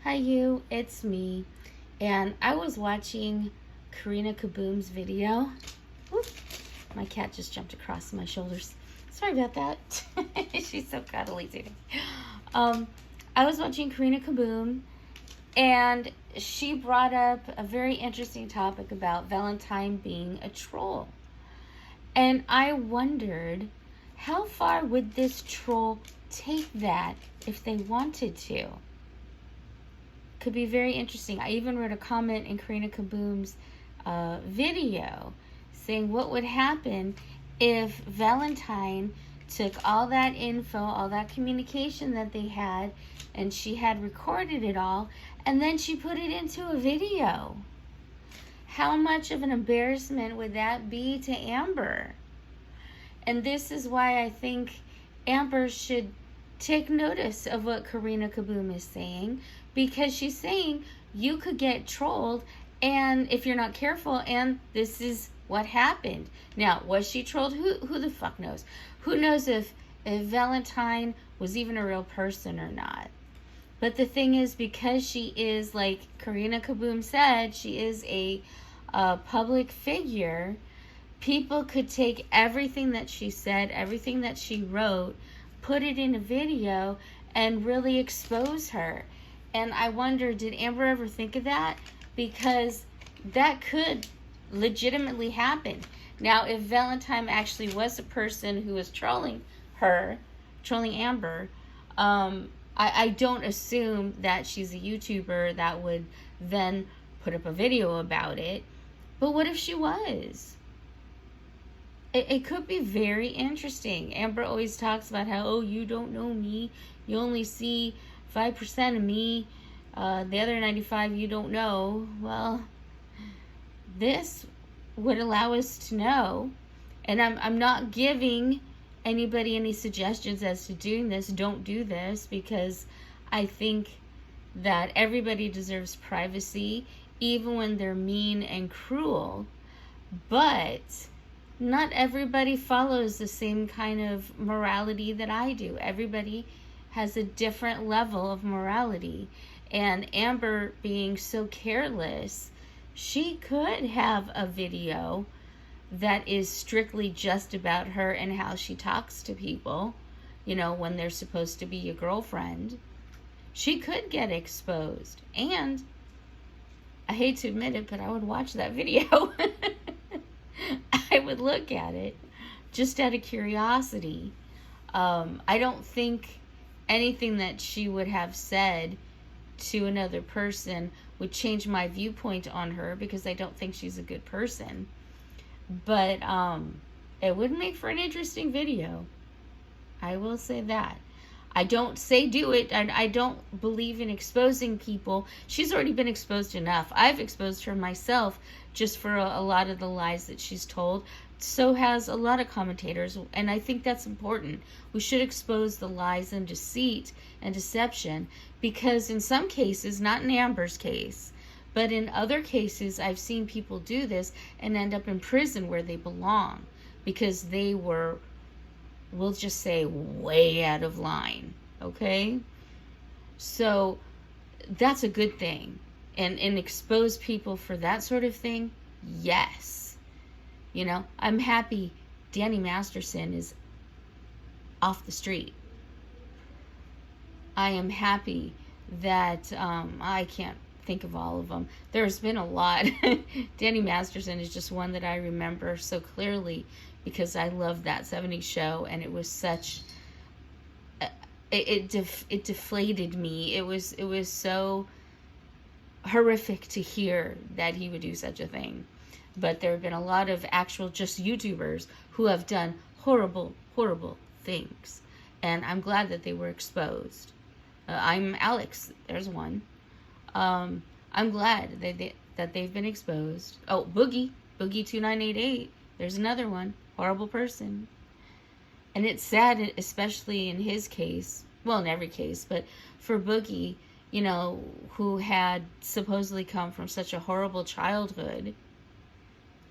Hi, you. It's me. And I was watching Karina Kaboom's video. Whoop, my cat just jumped across my shoulders. Sorry about that. She's so cuddly today. Um, I was watching Karina Kaboom, and she brought up a very interesting topic about Valentine being a troll. And I wondered, how far would this troll take that if they wanted to? Could be very interesting. I even wrote a comment in Karina Kaboom's video saying what would happen if Valentine took all that info, all that communication that they had, and she had recorded it all, and then she put it into a video. How much of an embarrassment would that be to Amber? And this is why I think Amber should take notice of what Karina Kaboom is saying, because she's saying you could get trolled, and if you're not careful, and this is what happened. Now, was she trolled? Who the fuck knows? Who knows if Valentine was even a real person or not? But the thing is, because she is, like Karina Kaboom said, she is a public figure, people could take everything that she said, everything that she wrote, put it in a video, and really expose her. And I wonder, did Amber ever think of that? Because that could legitimately happen. Now, if Valentine actually was a person who was trolling her, trolling Amber, I don't assume that she's a YouTuber that would then put up a video about it. But what if she was? It could be very interesting. Amber always talks about how, oh, you don't know me. You only see 5% of me. The other 95 you don't know. Well, this would allow us to know. And I'm not giving anybody any suggestions as to doing this. Don't do this, because I think that everybody deserves privacy, even when they're mean and cruel. But not everybody follows the same kind of morality that I do. Everybody has a different level of morality. And Amber being so careless, she could have a video that is strictly just about her and how she talks to people, you know, when they're supposed to be your girlfriend. She could get exposed. And I hate to admit it, but I would watch that video. I would look at it just out of curiosity. I don't think anything that she would have said to another person would change my viewpoint on her, because I don't think she's a good person. But it would make for an interesting video. I will say that. I don't say do it. I don't believe in exposing people. She's already been exposed enough. I've exposed her myself just for a lot of the lies that she's told. So has a lot of commentators, and I think that's important. We should expose the lies and deceit and deception, because in some cases, not in Amber's case, but in other cases, I've seen people do this and end up in prison where they belong, because they were, we'll just say, way out of line. Okay? So that's a good thing. And expose people for that sort of thing, yes. You know, I'm happy Danny Masterson is off the street. I am happy that I can't think of all of them. There's been a lot. Danny Masterson is just one that I remember so clearly, because I loved that 70s show, and it was such it deflated me. It was so horrific to hear that he would do such a thing. But there have been a lot of actual just YouTubers who have done horrible things, and I'm glad that they were exposed. I'm Alex, there's one. I'm glad that they've been exposed. Oh, Boogie 2988, there's another one, horrible person. And it's sad, especially in his case, well, in every case, but for Boogie, you know, who had supposedly come from such a horrible childhood.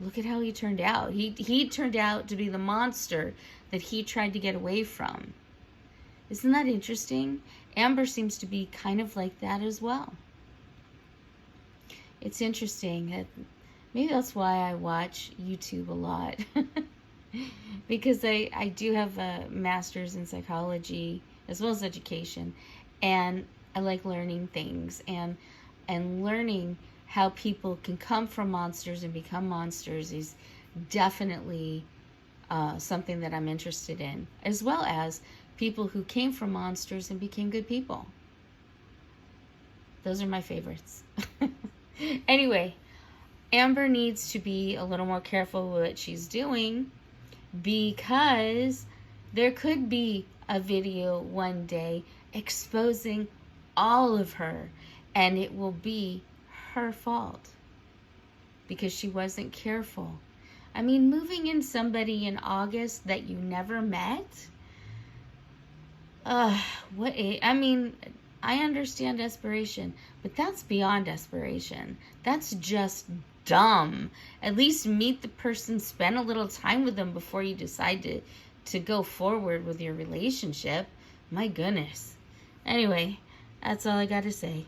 Look at how he turned out. He turned out to be the monster that he tried to get away from. Isn't that interesting? Amber seems to be kind of like that as well. It's interesting. Maybe that's why I watch YouTube a lot. Because I do have a master's in psychology as well as education, and I like learning things and learning how people can come from monsters and become monsters is definitely something that I'm interested in, as well as people who came from monsters and became good people. Those are my favorites. Anyway, Amber needs to be a little more careful with what she's doing, because there could be a video one day exposing all of her, and it will be her fault because she wasn't careful. I mean, moving in somebody in August that you never met, I mean, I understand desperation, but that's beyond desperation. That's just dumb. At least meet the person, spend a little time with them before you decide to go forward with your relationship. My goodness. Anyway, that's all I got to say.